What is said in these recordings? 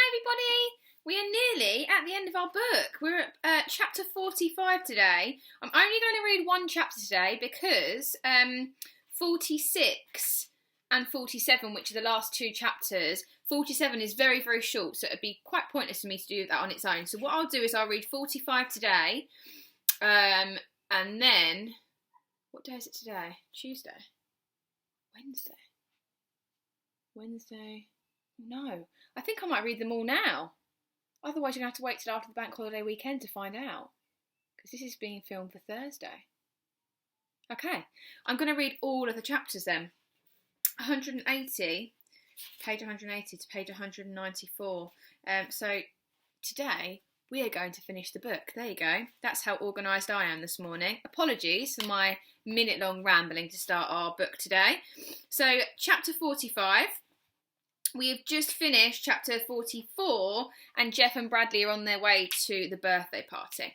everybody! We are nearly at the end of our book. We're at chapter 45 today. I'm only going to read one chapter today because 46 and 47, which are the last two chapters, 47 is very, very short, so it'd be quite pointless for me to do that on its own. So what I'll do is I'll read 45 today, and then, what day is it today? Tuesday? Wednesday? No, I think I might read them all now. Otherwise you're going to have to wait till after the bank holiday weekend to find out, because this is being filmed for Thursday. Okay, I'm going to read all of the chapters then. 180, page 180 to page 194. So today we are going to finish the book. There you go. That's how organised I am this morning. Apologies for my minute-long rambling to start our book today. So chapter 45. We have just finished chapter 44 and Jeff and Bradley are on their way to the birthday party.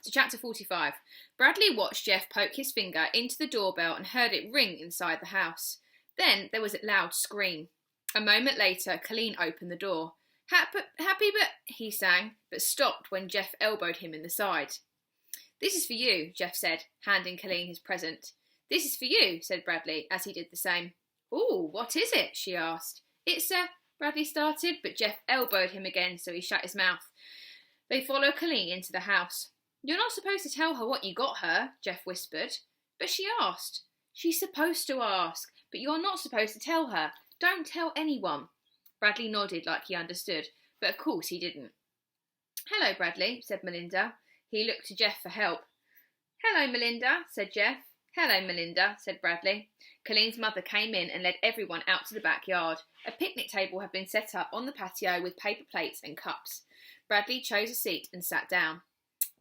So chapter 45. Bradley watched Jeff poke his finger into the doorbell and heard it ring inside the house. Then there was a loud scream. A moment later, Colleen opened the door. Happy but he sang, but stopped when Jeff elbowed him in the side. This is for you, Jeff said, handing Colleen his present. This is for you, said Bradley, as he did the same. Ooh, what is it? She asked. It's Bradley started, but Jeff elbowed him again, so he shut his mouth. They followed Colleen into the house. You're not supposed to tell her what you got her, Jeff whispered. But she asked. She's supposed to ask, but you're not supposed to tell her. Don't tell anyone. Bradley nodded like he understood, but of course he didn't. Hello, Bradley, said Melinda. He looked to Jeff for help. Hello, Melinda, said Jeff. Hello, Melinda, said Bradley. Colleen's mother came in and led everyone out to the backyard. A picnic table had been set up on the patio with paper plates and cups. Bradley chose a seat and sat down.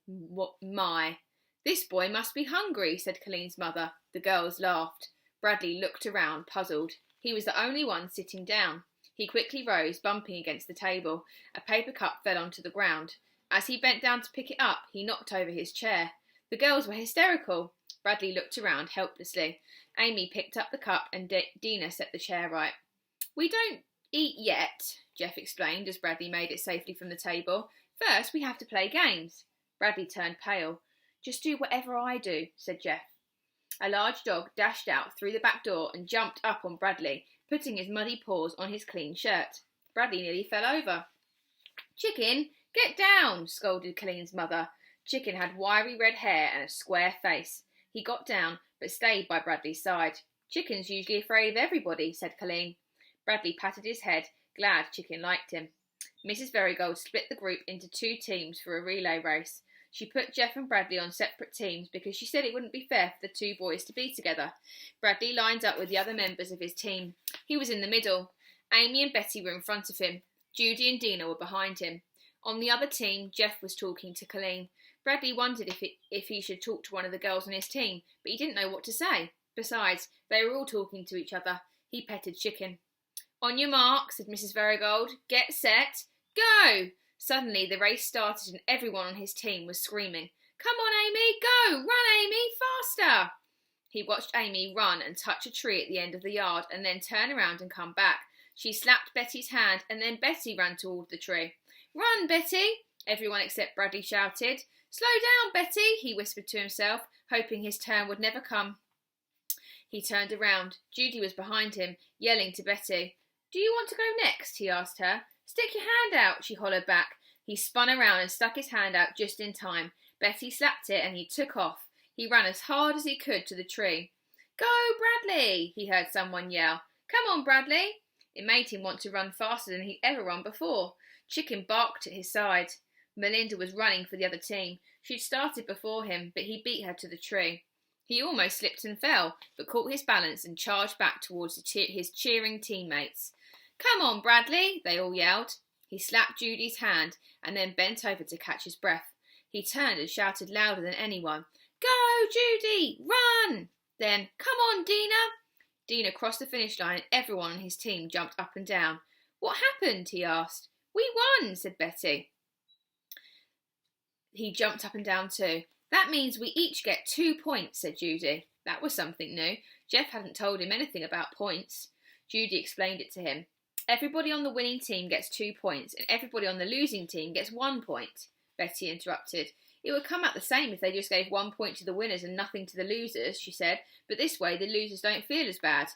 What my! This boy must be hungry, said Colleen's mother. The girls laughed. Bradley looked around, puzzled. He was the only one sitting down. He quickly rose, bumping against the table. A paper cup fell onto the ground. As he bent down to pick it up, he knocked over his chair. The girls were hysterical. Bradley looked around helplessly. Amy picked up the cup and Dina set the chair right. We don't eat yet, Jeff explained as Bradley made it safely from the table. First, we have to play games. Bradley turned pale. Just do whatever I do, said Jeff. A large dog dashed out through the back door and jumped up on Bradley, putting his muddy paws on his clean shirt. Bradley nearly fell over. Chicken, get down, scolded Colleen's mother. Chicken had wiry red hair and a square face. He got down, but stayed by Bradley's side. Chicken's usually afraid of everybody, said Colleen. Bradley patted his head, glad Chicken liked him. Mrs. Verigold split the group into two teams for a relay race. She put Jeff and Bradley on separate teams because she said it wouldn't be fair for the two boys to be together. Bradley lined up with the other members of his team. He was in the middle. Amy and Betty were in front of him. Judy and Dina were behind him. On the other team, Jeff was talking to Colleen. Bradley wondered if he should talk to one of the girls on his team, but he didn't know what to say. Besides, they were all talking to each other. He petted Chicken. On your mark, said Mrs. Verigold. Get set. Go! Suddenly the race started and everyone on his team was screaming. Come on, Amy, go! Run, Amy, faster! He watched Amy run and touch a tree at the end of the yard and then turn around and come back. She slapped Betty's hand and then Betty ran toward the tree. Run, Betty! Everyone except Bradley shouted. Slow down, Betty, he whispered to himself, hoping his turn would never come. He turned around. Judy was behind him, yelling to Betty. Do you want to go next? He asked her. Stick your hand out, she hollered back. He spun around and stuck his hand out just in time. Betty slapped it and he took off. He ran as hard as he could to the tree. Go, Bradley, he heard someone yell. Come on, Bradley. It made him want to run faster than he'd ever run before. Chicken barked at his side. Melinda was running for the other team. She'd started before him, but he beat her to the tree. He almost slipped and fell, but caught his balance and charged back towards his cheering teammates. Come on, Bradley, they all yelled. He slapped Judy's hand and then bent over to catch his breath. He turned and shouted louder than anyone. Go, Judy! Run! Then, come on, Dina! Dina crossed the finish line and everyone on his team jumped up and down. What happened? He asked. We won, said Betty. He jumped up and down too. That means we each get 2 points, said Judy. That was something new. Jeff hadn't told him anything about points. Judy explained it to him. Everybody on the winning team gets 2 points, and everybody on the losing team gets 1 point, Betty interrupted. It would come out the same if they just gave 1 point to the winners and nothing to the losers, she said, but this way the losers don't feel as bad.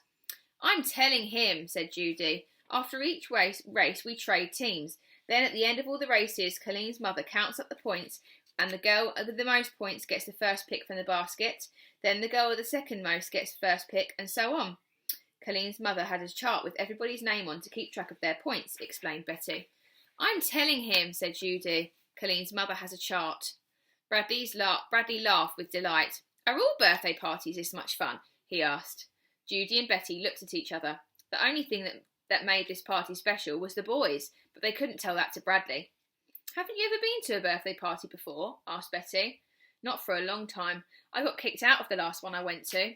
I'm telling him, said Judy. After each race we trade teams. Then at the end of all the races, Colleen's mother counts up the points, and the girl with the most points gets the first pick from the basket. Then the girl with the second most gets the first pick, and so on. Colleen's mother had a chart with everybody's name on to keep track of their points, explained Betty. I'm telling him, said Judy. Colleen's mother has a chart. Bradley laughed with delight. Are all birthday parties this much fun? He asked. Judy and Betty looked at each other. The only thing that made this party special was the boys, but they couldn't tell that to Bradley. Haven't you ever been to a birthday party before? Asked Betty. Not for a long time. I got kicked out of the last one I went to.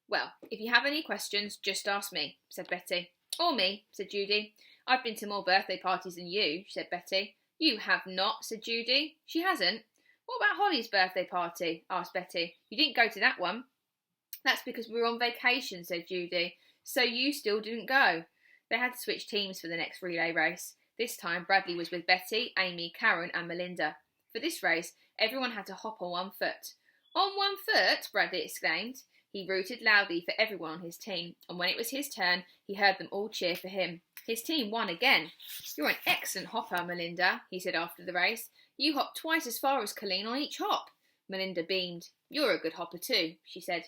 Well, if you have any questions, just ask me, said Betty. Or me, said Judy. I've been to more birthday parties than you, said Betty. You have not, said Judy. She hasn't. What about Holly's birthday party? Asked Betty. You didn't go to that one. That's because we were on vacation, said Judy. So you still didn't go. They had to switch teams for the next relay race. This time Bradley was with Betty, Amy, Karen and Melinda. For this race, everyone had to hop on 1 foot. On 1 foot, Bradley exclaimed. He rooted loudly for everyone on his team, and when it was his turn, he heard them all cheer for him. His team won again. You're an excellent hopper, Melinda, he said after the race. You hopped twice as far as Colleen on each hop. Melinda beamed. You're a good hopper too, she said.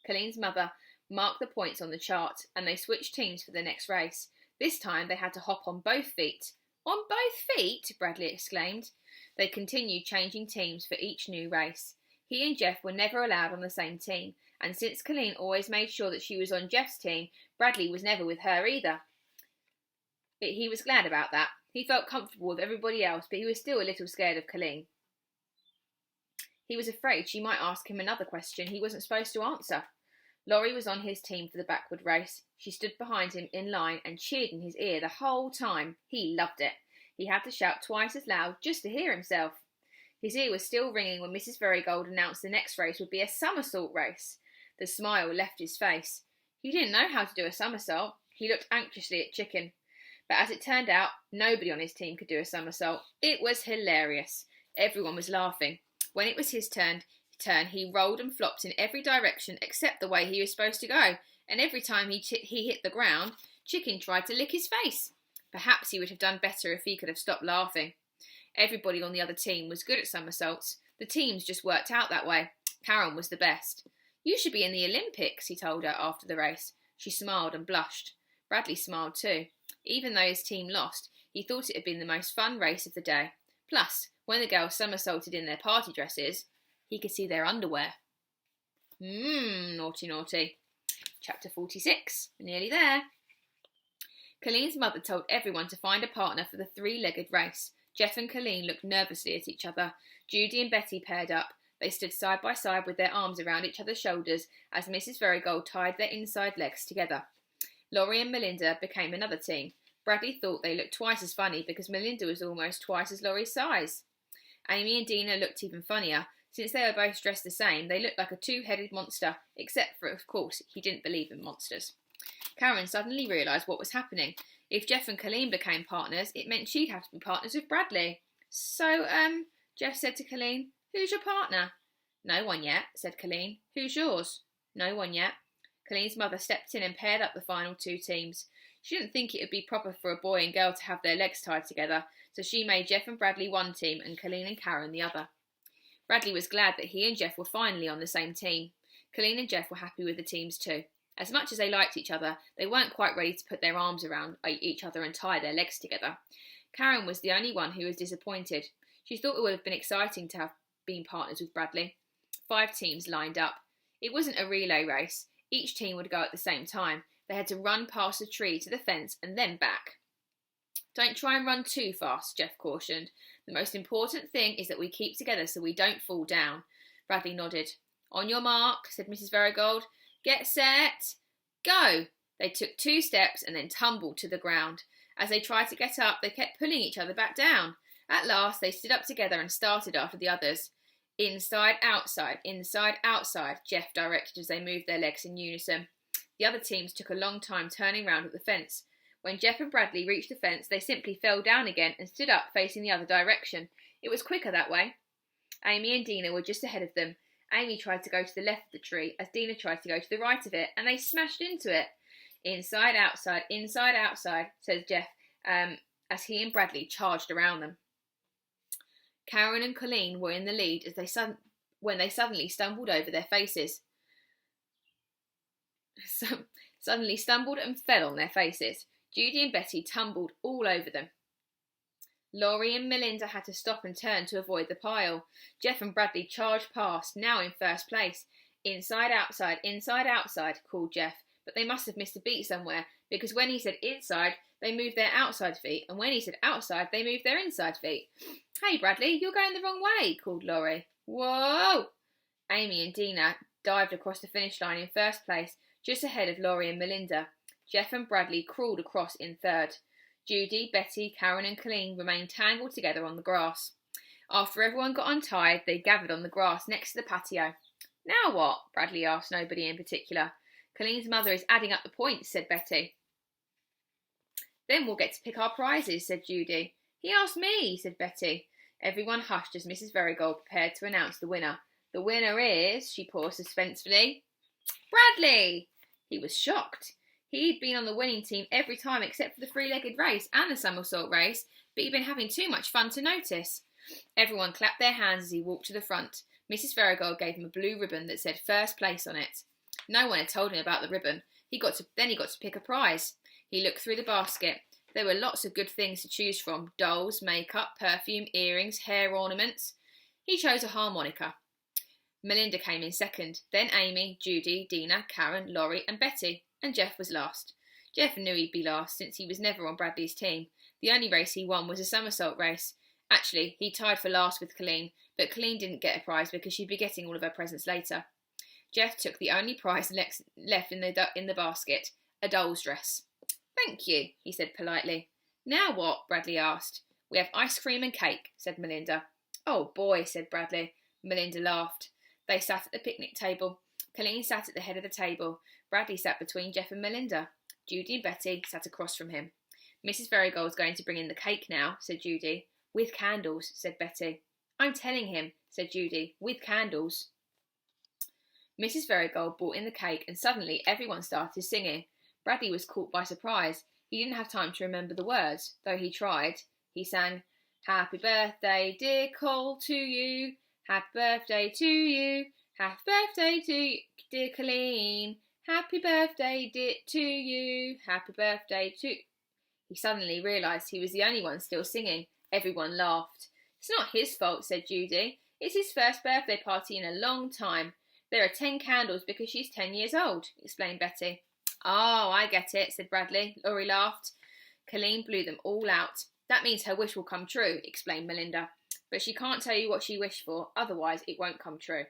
Colleen's mother marked the points on the chart, and they switched teams for the next race. This time they had to hop on both feet. On both feet? Bradley exclaimed. They continued changing teams for each new race. He and Jeff were never allowed on the same team, and since Colleen always made sure that she was on Jeff's team, Bradley was never with her either. He was glad about that. He felt comfortable with everybody else, but he was still a little scared of Colleen. He was afraid she might ask him another question he wasn't supposed to answer. Laurie was on his team for the backward race. She stood behind him in line and cheered in his ear the whole time. He loved it. He had to shout twice as loud just to hear himself. His ear was still ringing when Mrs. Verigold announced the next race would be a somersault race. The smile left his face. He didn't know how to do a somersault. He looked anxiously at Chicken. But as it turned out, nobody on his team could do a somersault. It was hilarious. Everyone was laughing. When it was his turn, he rolled and flopped in every direction except the way he was supposed to go, and every time he hit the ground, Chicken tried to lick his face. Perhaps he would have done better if he could have stopped laughing. Everybody on the other team was good at somersaults. The teams just worked out that way. Karen was the best. You should be in the Olympics, he told her after the race. She smiled and blushed. Bradley smiled too. Even though his team lost, he thought it had been the most fun race of the day. Plus, when the girls somersaulted in their party dresses, he could see their underwear. Naughty, naughty. Chapter 46. We're nearly there. Colleen's mother told everyone to find a partner for the three-legged race. Jeff and Colleen looked nervously at each other. Judy and Betty paired up. They stood side by side with their arms around each other's shoulders as Mrs. Verigold tied their inside legs together. Laurie and Melinda became another team. Bradley thought they looked twice as funny because Melinda was almost twice as Laurie's size. Amy and Dina looked even funnier. Since they were both dressed the same, they looked like a two-headed monster, except for, of course, he didn't believe in monsters. Karen suddenly realised what was happening. If Jeff and Colleen became partners, it meant she'd have to be partners with Bradley. So, Jeff said to Colleen, who's your partner? No one yet, said Colleen. Who's yours? No one yet. Colleen's mother stepped in and paired up the final two teams. She didn't think it would be proper for a boy and girl to have their legs tied together, so she made Jeff and Bradley one team and Colleen and Karen the other. Bradley was glad that he and Jeff were finally on the same team. Colleen and Jeff were happy with the teams too. As much as they liked each other, they weren't quite ready to put their arms around each other and tie their legs together. Karen was the only one who was disappointed. She thought it would have been exciting to have been partners with Bradley. 5 teams lined up. It wasn't a relay race. Each team would go at the same time. They had to run past the tree to the fence and then back. Don't try and run too fast, Jeff cautioned. The most important thing is that we keep together so we don't fall down. Bradley nodded. On your mark, said Mrs. Verigold. Get set, go! They took 2 steps and then tumbled to the ground. As they tried to get up, they kept pulling each other back down. At last, they stood up together and started after the others. Inside, outside, Jeff directed as they moved their legs in unison. The other teams took a long time turning round at the fence. When Jeff and Bradley reached the fence, they simply fell down again and stood up facing the other direction. It was quicker that way. Amy and Dina were just ahead of them. Amy tried to go to the left of the tree as Dina tried to go to the right of it, and they smashed into it. Inside, outside, says Jeff, as he and Bradley charged around them. Karen and Colleen were in the lead when they suddenly stumbled over their faces. Suddenly stumbled and fell on their faces. Judy and Betty tumbled all over them. Laurie and Melinda had to stop and turn to avoid the pile. Jeff and Bradley charged past, now in first place. Inside, outside, called Jeff, but they must have missed a beat somewhere, because when he said inside, they moved their outside feet, and when he said outside, they moved their inside feet. Hey, Bradley, you're going the wrong way, called Laurie. Whoa! Amy and Dina dived across the finish line in first place, just ahead of Laurie and Melinda. Jeff and Bradley crawled across in third. Judy, Betty, Karen and Colleen remained tangled together on the grass. After everyone got untied, they gathered on the grass next to the patio. Now what? Bradley asked nobody in particular. Colleen's mother is adding up the points, said Betty. Then we'll get to pick our prizes, said Judy. He asked me, said Betty. Everyone hushed as Mrs. Verigold prepared to announce the winner. The winner is, she paused suspensefully, Bradley! He was shocked. He'd been on the winning team every time except for the three-legged race and the somersault race, but he'd been having too much fun to notice. Everyone clapped their hands as he walked to the front. Mrs. Verigold gave him a blue ribbon that said first place on it. No one had told him about the ribbon. Then he got to pick a prize. He looked through the basket. There were lots of good things to choose from: dolls, makeup, perfume, earrings, hair ornaments. He chose a harmonica. Melinda came in second, then Amy, Judy, Dina, Karen, Laurie and Betty, and Jeff was last. Jeff knew he'd be last since he was never on Bradley's team. The only race he won was a somersault race. Actually, he tied for last with Colleen, but Colleen didn't get a prize because she'd be getting all of her presents later. Jeff took the only prize left in the basket, a doll's dress. Thank you, he said politely. Now what? Bradley asked. We have ice cream and cake, said Melinda. Oh boy, said Bradley. Melinda laughed. They sat at the picnic table. Colleen sat at the head of the table. Bradley sat between Jeff and Melinda. Judy and Betty sat across from him. Mrs. Verigold's going to bring in the cake now, said Judy. With candles, said Betty. I'm telling him, said Judy, with candles. Mrs. Verigold brought in the cake and suddenly everyone started singing. Bradley was caught by surprise. He didn't have time to remember the words, though he tried. He sang, Happy birthday, dear Cole, to you. Happy birthday to you. Happy birthday to you, dear Colleen. Happy birthday to you. Happy birthday to... He suddenly realised he was the only one still singing. Everyone laughed. It's not his fault, said Judy. It's his first birthday party in a long time. There are 10 candles because she's 10 years old, explained Betty. Oh, I get it, said Bradley. Laurie laughed. Colleen blew them all out. That means her wish will come true, explained Melinda. But she can't tell you what she wished for, otherwise it won't come true.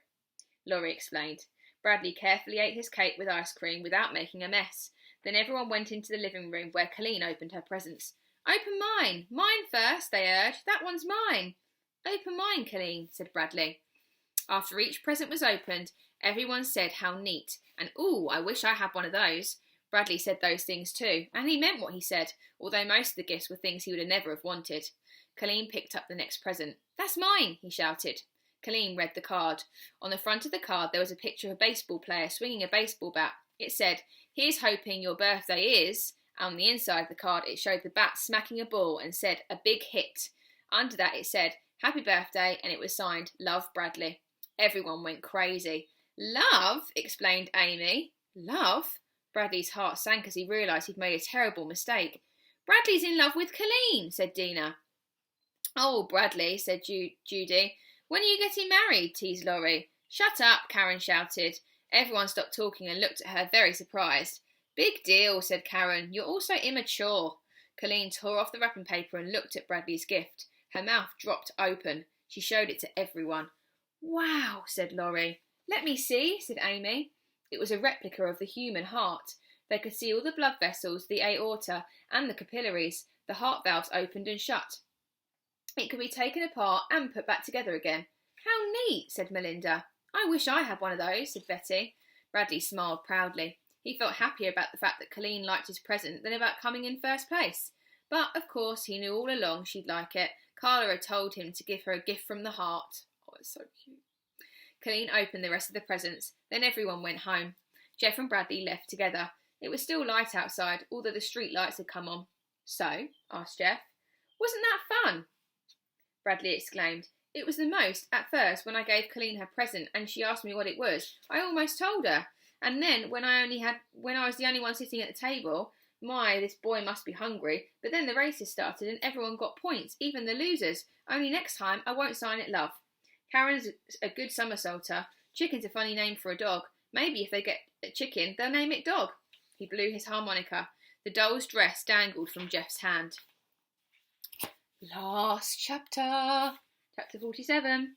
Laurie explained. Bradley carefully ate his cake with ice cream without making a mess. Then everyone went into the living room where Colleen opened her presents. Open mine. Mine first, they urged. That one's mine. Open mine, Colleen, said Bradley. After each present was opened, everyone said how neat, and ooh, I wish I had one of those. Bradley said those things too, and he meant what he said, although most of the gifts were things he would have never have wanted. Colleen picked up the next present. That's mine, he shouted. Colleen read the card. On the front of the card there was a picture of a baseball player swinging a baseball bat. It said, Here's hoping your birthday is... On the inside of the card it showed the bat smacking a ball and said, a big hit. Under that it said, Happy birthday, and it was signed, Love, Bradley. Everyone went crazy. Love? Explained Amy. Love? Bradley's heart sank as he realised he'd made a terrible mistake. Bradley's in love with Colleen, said Dina. Oh, Bradley, said Judy. When are you getting married? Teased Laurie. Shut up, Karen shouted. Everyone stopped talking and looked at her very surprised. Big deal, said Karen. You're all so immature. Colleen tore off the wrapping paper and looked at Bradley's gift. Her mouth dropped open. She showed it to everyone. Wow, said Laurie. Let me see, said Amy. It was a replica of the human heart. They could see all the blood vessels, the aorta, and the capillaries. The heart valves opened and shut. It could be taken apart and put back together again. How neat, said Melinda. I wish I had one of those, said Betty. Bradley smiled proudly. He felt happier about the fact that Colleen liked his present than about coming in first place. But, of course, he knew all along she'd like it. Carla had told him to give her a gift from the heart. Oh, it's so cute. Colleen opened the rest of the presents. Then everyone went home. Jeff and Bradley left together. It was still light outside, although the street lights had come on. So, asked Jeff, wasn't that fun? Bradley exclaimed. It was the most. At first, when I gave Colleen her present and she asked me what it was, I almost told her. And then, when I was the only one sitting at the table, this boy must be hungry. But then the races started and everyone got points, even the losers. Only next time, I won't sign it, love. Karen's a good somersaulter. Chicken's a funny name for a dog. Maybe if they get a chicken, they'll name it Dog. He blew his harmonica. The doll's dress dangled from Jeff's hand. Last chapter. Chapter 47.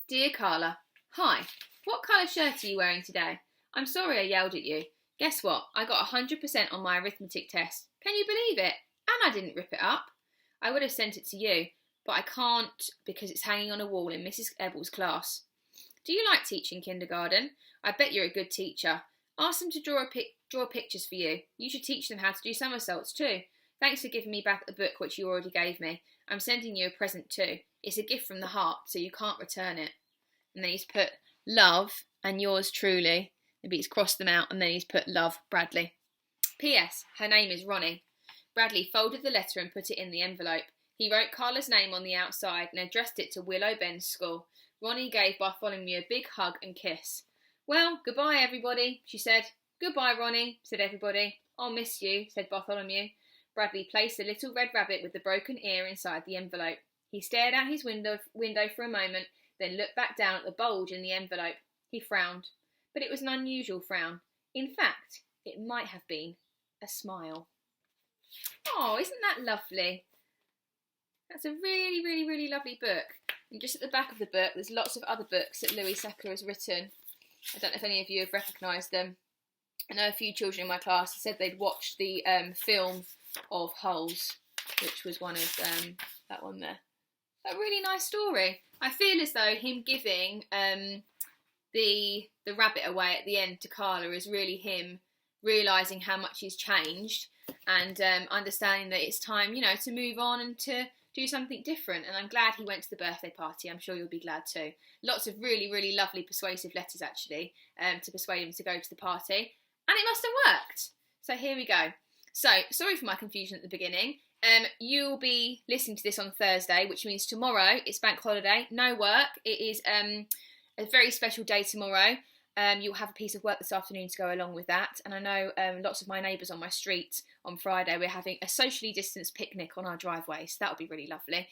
Dear Carla, hi. What colour shirt are you wearing today? I'm sorry I yelled at you. Guess what? I got 100% on my arithmetic test. Can you believe it? And I didn't rip it up. I would have sent it to you, but I can't because it's hanging on a wall in Mrs. Ebble's class. Do you like teaching kindergarten? I bet you're a good teacher. Ask them to draw pictures for you. You should teach them how to do somersaults too. Thanks for giving me back the book which you already gave me. I'm sending you a present too. It's a gift from the heart, so you can't return it. And then he's put love and yours truly. Maybe he's crossed them out and then he's put love, Bradley. P.S. Her name is Ronnie. Bradley folded the letter and put it in the envelope. He wrote Carla's name on the outside and addressed it to Willow Bend's school. Ronnie gave Bartholomew a big hug and kiss. Well, goodbye, everybody, she said. Goodbye, Ronnie, said everybody. I'll miss you, said Bartholomew. Bradley placed the little red rabbit with the broken ear inside the envelope. He stared out his window for a moment, then looked back down at the bulge in the envelope. He frowned. But it was an unusual frown. In fact, it might have been a smile. Oh, isn't that lovely? That's a really, really, really lovely book. And just at the back of the book, there's lots of other books that Louis Secker has written. I don't know if any of you have recognised them. I know a few children in my class said they'd watched the film of Holes, which was one of that one there. A really nice story. I feel as though him giving the rabbit away at the end to Carla is really him realising how much he's changed and understanding that it's time, to move on and to do something different. And I'm glad he went to the birthday party. I'm sure you'll be glad too. Lots of really, really lovely persuasive letters actually to persuade him to go to the party. And it must have worked. So here we go. So, sorry for my confusion at the beginning. You'll be listening to this on Thursday, which means tomorrow it's bank holiday, no work. It is a very special day tomorrow. You'll have a piece of work this afternoon to go along with that. And I know lots of my neighbours on my street on Friday, we're having a socially distanced picnic on our driveway. So that'll be really lovely.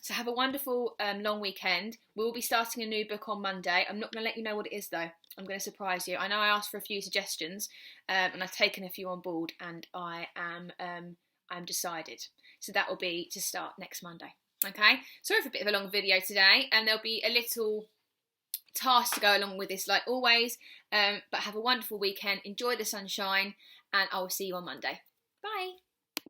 So have a wonderful long weekend. We'll be starting a new book on Monday. I'm not going to let you know what it is though. I'm going to surprise you. I know I asked for a few suggestions and I've taken a few on board and I'm decided. So that will be to start next Monday. Okay, sorry for a bit of a long video today, and there'll be a little task to go along with this like always, but have a wonderful weekend, enjoy the sunshine, and I will see you on Monday. Bye.